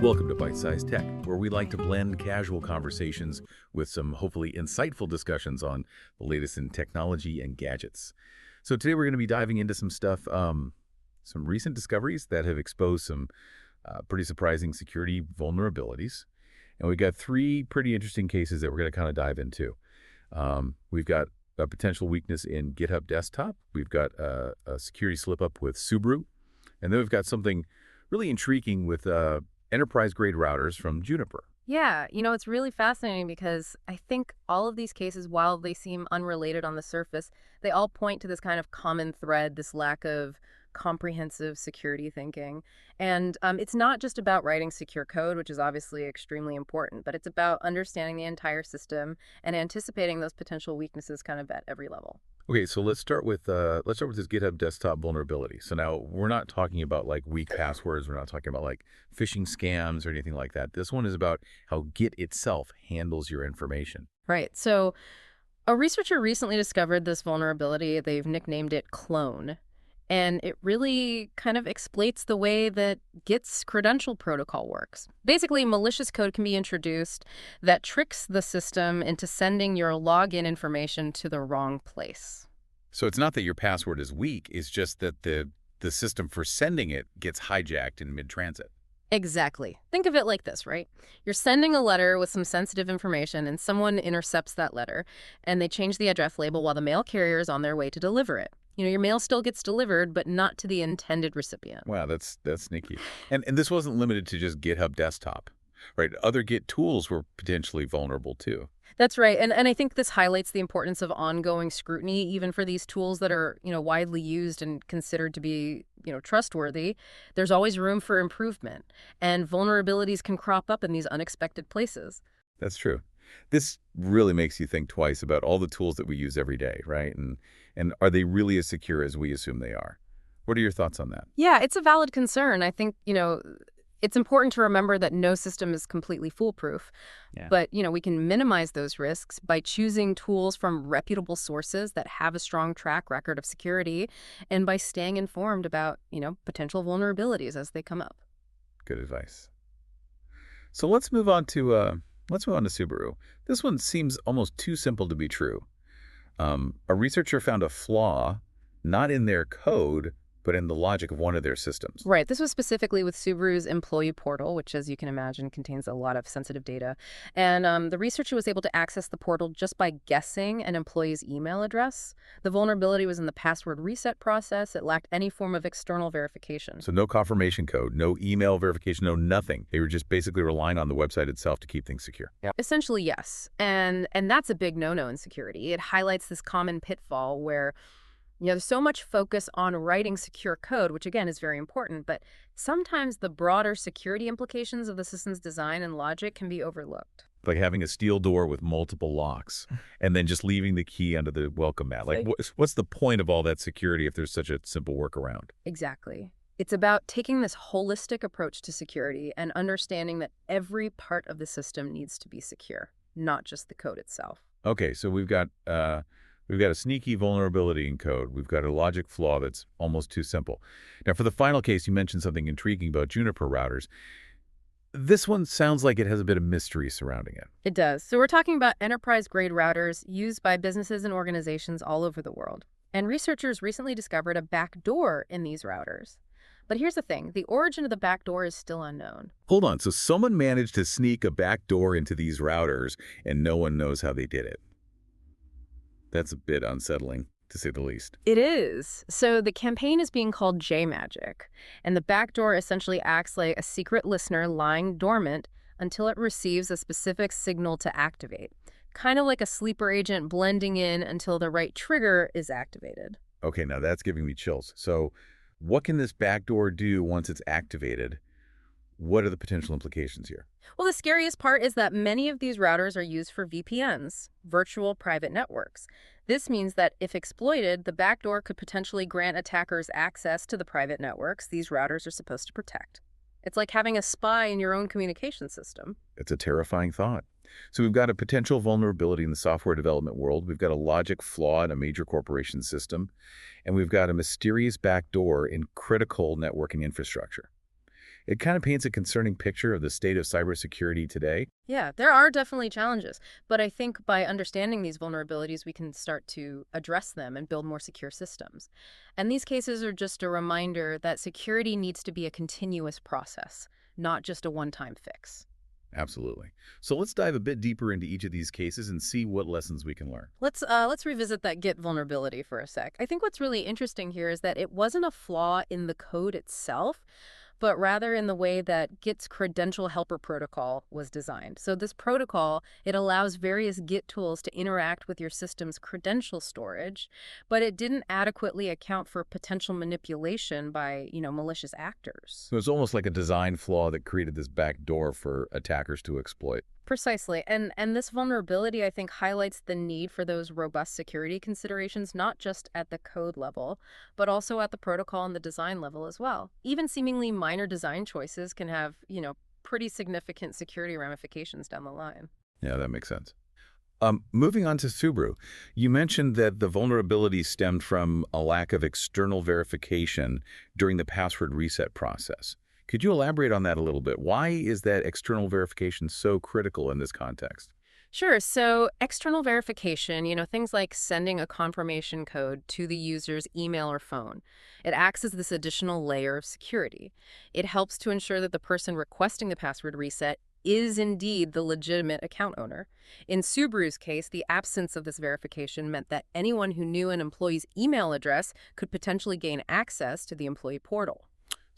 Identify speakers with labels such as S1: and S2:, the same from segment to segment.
S1: Welcome to Byte-Sized Tech, where we like to blend casual conversations with some hopefully insightful discussions on the latest in technology and gadgets. So today we're going to be diving into some stuff, some recent discoveries that have exposed some pretty surprising security vulnerabilities. And we've got three pretty interesting cases that we're going to kind of dive into. We've got a potential weakness in GitHub Desktop. We've got a security slip-up with Subaru. And then we've got something really intriguing with enterprise-grade routers from Juniper.
S2: Yeah, it's really fascinating because I think all of these cases, while they seem unrelated on the surface, they all point to this kind of common thread, this lack of comprehensive security thinking. And it's not just about writing secure code, which is obviously extremely important, but it's about understanding the entire system and anticipating those potential weaknesses kind of at every level.
S1: Okay, so let's start with this GitHub Desktop vulnerability. So now we're not talking about like weak passwords. We're not talking about like phishing scams or anything like that. This one is about how Git itself handles your information.
S2: Right. So a researcher recently discovered this vulnerability. They've nicknamed it Clone. And it really kind of exploits the way that Git's credential protocol works. Basically, malicious code can be introduced that tricks the system into sending your login information to the wrong place.
S1: So it's not that your password is weak. It's just that the system for sending it gets hijacked in mid-transit.
S2: Exactly. Think of it like this, right? You're sending a letter with some sensitive information, and someone intercepts that letter, and they change the address label while the mail carrier is on their way to deliver it. Your mail still gets delivered, but not to the intended recipient.
S1: Wow, that's sneaky. And this wasn't limited to just GitHub Desktop, right? Other Git tools were potentially vulnerable too.
S2: That's right. And I think this highlights the importance of ongoing scrutiny, even for these tools that are, widely used and considered to be, trustworthy. There's always room for improvement, and vulnerabilities can crop up in these unexpected places.
S1: That's true. This really makes you think twice about all the tools that we use every day, right? And are they really as secure as we assume they are? What are your thoughts on that?
S2: Yeah, it's a valid concern. I think, it's important to remember that no system is completely foolproof.
S1: Yeah.
S2: But, we can minimize those risks by choosing tools from reputable sources that have a strong track record of security and by staying informed about, potential vulnerabilities as they come up.
S1: Good advice. So let's move on to Subaru. This one seems almost too simple to be true. A researcher found a flaw not in their code, but in the logic of one of their systems.
S2: Right. This was specifically with Subaru's employee portal, which, as you can imagine, contains a lot of sensitive data. And the researcher was able to access the portal just by guessing an employee's email address. The vulnerability was in the password reset process. It lacked any form of external verification.
S1: So no confirmation code, no email verification, no nothing. They were just basically relying on the website itself to keep things secure.
S2: Yep. Essentially, yes. And that's a big no-no in security. It highlights this common pitfall where there's so much focus on writing secure code, which again is very important, but sometimes the broader security implications of the system's design and logic can be overlooked.
S1: Like having a steel door with multiple locks and then just leaving the key under the welcome mat. Like, what's the point of all that security if there's such a simple workaround?
S2: Exactly. It's about taking this holistic approach to security and understanding that every part of the system needs to be secure, not just the code itself.
S1: Okay, so we've got a sneaky vulnerability in code. We've got a logic flaw that's almost too simple. Now, for the final case, you mentioned something intriguing about Juniper routers. This one sounds like it has a bit of mystery surrounding it.
S2: It does. So we're talking about enterprise-grade routers used by businesses and organizations all over the world. And researchers recently discovered a backdoor in these routers. But here's the thing. The origin of the backdoor is still unknown.
S1: Hold on. So someone managed to sneak a backdoor into these routers, and no one knows how they did it. That's a bit unsettling, to say the least.
S2: It is. So the campaign is being called JMagic, and the backdoor essentially acts like a secret listener lying dormant until it receives a specific signal to activate. Kind of like a sleeper agent blending in until the right trigger is activated.
S1: Okay, now that's giving me chills. So what can this backdoor do once it's activated? What are the potential implications here?
S2: Well, the scariest part is that many of these routers are used for VPNs, virtual private networks. This means that if exploited, the backdoor could potentially grant attackers access to the private networks these routers are supposed to protect. It's like having a spy in your own communication system.
S1: It's a terrifying thought. So we've got a potential vulnerability in the software development world. We've got a logic flaw in a major corporation system. And we've got a mysterious backdoor in critical networking infrastructure. It kind of paints a concerning picture of the state of cybersecurity today.
S2: Yeah, there are definitely challenges, but I think by understanding these vulnerabilities, we can start to address them and build more secure systems. And these cases are just a reminder that security needs to be a continuous process, not just a one-time fix.
S1: Absolutely. So let's dive a bit deeper into each of these cases and see what lessons we can learn.
S2: Let's revisit that Git vulnerability for a sec. I think what's really interesting here is that it wasn't a flaw in the code itself, but rather in the way that Git's credential helper protocol was designed. So this protocol, it allows various Git tools to interact with your system's credential storage, but it didn't adequately account for potential manipulation by, malicious actors.
S1: So it's almost like a design flaw that created this backdoor for attackers to exploit.
S2: Precisely. And this vulnerability, I think, highlights the need for those robust security considerations, not just at the code level, but also at the protocol and the design level as well. Even seemingly minor design choices can have, pretty significant security ramifications down the line.
S1: Yeah, that makes sense. Moving on to Subaru, you mentioned that the vulnerability stemmed from a lack of external verification during the password reset process. Could you elaborate on that a little bit? Why is that external verification so critical in this context?
S2: Sure. So external verification, things like sending a confirmation code to the user's email or phone. It acts as this additional layer of security. It helps to ensure that the person requesting the password reset is indeed the legitimate account owner. In Subaru's case, the absence of this verification meant that anyone who knew an employee's email address could potentially gain access to the employee portal.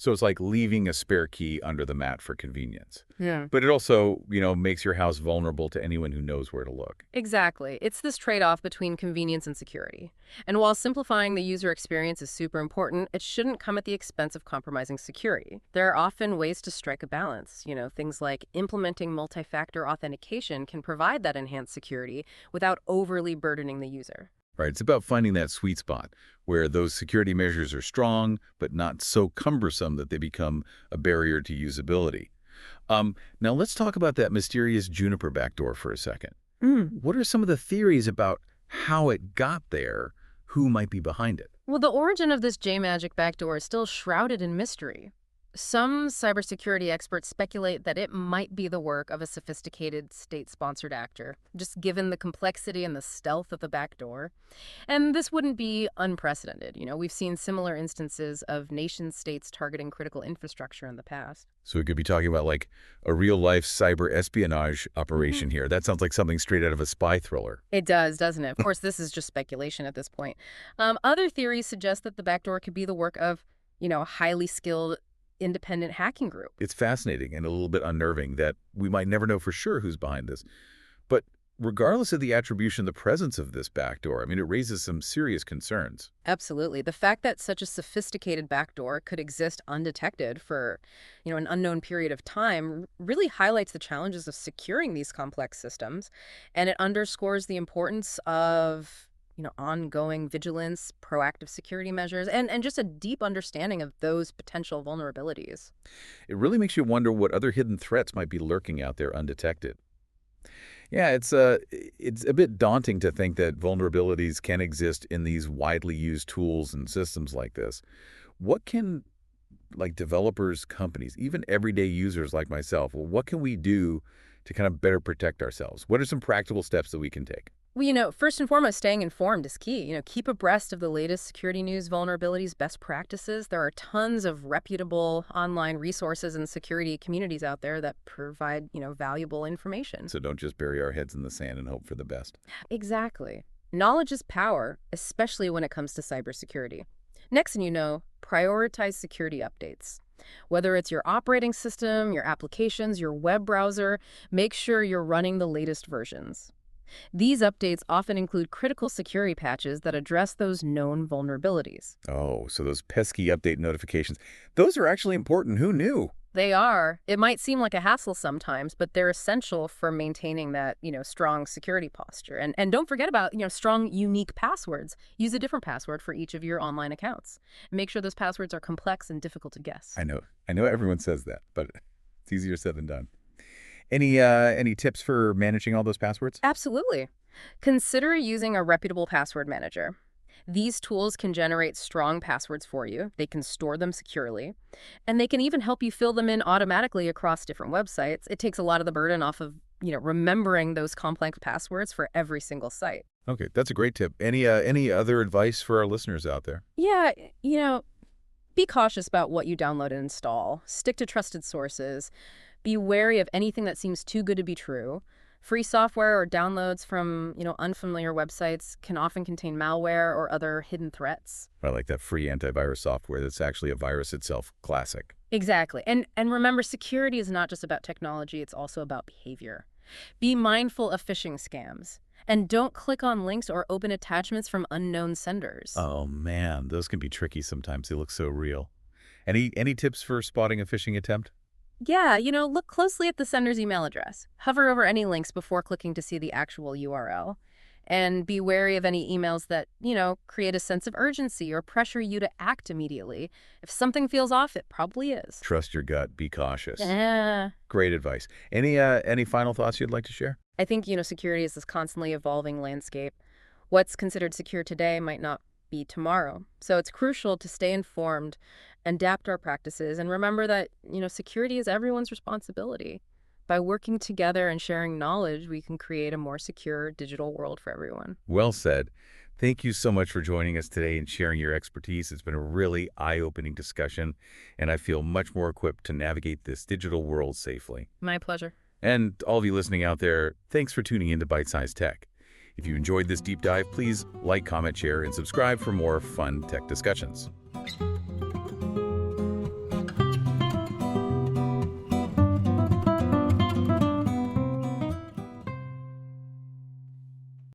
S1: So it's like leaving a spare key under the mat for convenience.
S2: Yeah.
S1: But it also, makes your house vulnerable to anyone who knows where to look.
S2: Exactly. It's this trade-off between convenience and security. And while simplifying the user experience is super important, it shouldn't come at the expense of compromising security. There are often ways to strike a balance. Things like implementing multi-factor authentication can provide that enhanced security without overly burdening the user.
S1: Right. It's about finding that sweet spot where those security measures are strong, but not so cumbersome that they become a barrier to usability. Now let's talk about that mysterious Juniper backdoor for a second. What are some of the theories about how it got there? Who might be behind it?
S2: Well, the origin of this JMagic backdoor is still shrouded in mystery. Some cybersecurity experts speculate that it might be the work of a sophisticated state-sponsored actor, just given the complexity and the stealth of the backdoor. And this wouldn't be unprecedented. We've seen similar instances of nation-states targeting critical infrastructure in the past.
S1: So we could be talking about like a real-life cyber espionage operation here. That sounds like something straight out of a spy thriller.
S2: It does, doesn't it? Of course, this is just speculation at this point. Other theories suggest that the backdoor could be the work of, a highly skilled independent hacking group.
S1: It's fascinating and a little bit unnerving that we might never know for sure who's behind this. But regardless of the attribution, the presence of this backdoor, it raises some serious concerns.
S2: Absolutely. The fact that such a sophisticated backdoor could exist undetected for, an unknown period of time really highlights the challenges of securing these complex systems, and it underscores the importance of ongoing vigilance, proactive security measures, and just a deep understanding of those potential vulnerabilities.
S1: It really makes you wonder what other hidden threats might be lurking out there undetected. Yeah, it's a bit daunting to think that vulnerabilities can exist in these widely used tools and systems like this. What can developers, companies, even everyday users like myself, what can we do to kind of better protect ourselves? What are some practical steps that we can take?
S2: Well, first and foremost, staying informed is key. Keep abreast of the latest security news, vulnerabilities, best practices. There are tons of reputable online resources and security communities out there that provide, valuable information.
S1: So don't just bury our heads in the sand and hope for the best.
S2: Exactly. Knowledge is power, especially when it comes to cybersecurity. Next thing you know, prioritize security updates. Whether it's your operating system, your applications, your web browser, make sure you're running the latest versions. These updates often include critical security patches that address those known vulnerabilities.
S1: Oh, so those pesky update notifications, those are actually important. Who knew?
S2: They are. It might seem like a hassle sometimes, but they're essential for maintaining that, strong security posture. And don't forget about, strong, unique passwords. Use a different password for each of your online accounts. Make sure those passwords are complex and difficult to guess.
S1: I know everyone says that, but it's easier said than done. Any tips for managing all those passwords?
S2: Absolutely. Consider using a reputable password manager. These tools can generate strong passwords for you. They can store them securely, and they can even help you fill them in automatically across different websites. It takes a lot of the burden off of, remembering those complex passwords for every single site.
S1: Okay, that's a great tip. Any other advice for our listeners out there?
S2: Yeah, be cautious about what you download and install. Stick to trusted sources. Be wary of anything that seems too good to be true. Free software or downloads from, unfamiliar websites can often contain malware or other hidden threats.
S1: I like that free antivirus software that's actually a virus itself. Classic.
S2: Exactly. And remember, security is not just about technology, it's also about behavior. Be mindful of phishing scams. And don't click on links or open attachments from unknown senders.
S1: Oh man, those can be tricky sometimes. They look so real. Any tips for spotting a phishing attempt?
S2: Yeah, look closely at the sender's email address. Hover over any links before clicking to see the actual URL. And be wary of any emails that, create a sense of urgency or pressure you to act immediately. If something feels off, it probably is.
S1: Trust your gut. Be cautious.
S2: Yeah.
S1: Great advice. Any final thoughts you'd like to share?
S2: I think, security is this constantly evolving landscape. What's considered secure today might not be tomorrow. So it's crucial to stay informed, adapt our practices, and remember that, security is everyone's responsibility. By working together and sharing knowledge, we can create a more secure digital world for everyone.
S1: Well said. Thank you so much for joining us today and sharing your expertise. It's been a really eye-opening discussion, and I feel much more equipped to navigate this digital world safely.
S2: My pleasure.
S1: And all of you listening out there, thanks for tuning into Byte-Sized Tech. If you enjoyed this deep dive, please like, comment, share, and subscribe for more fun tech discussions.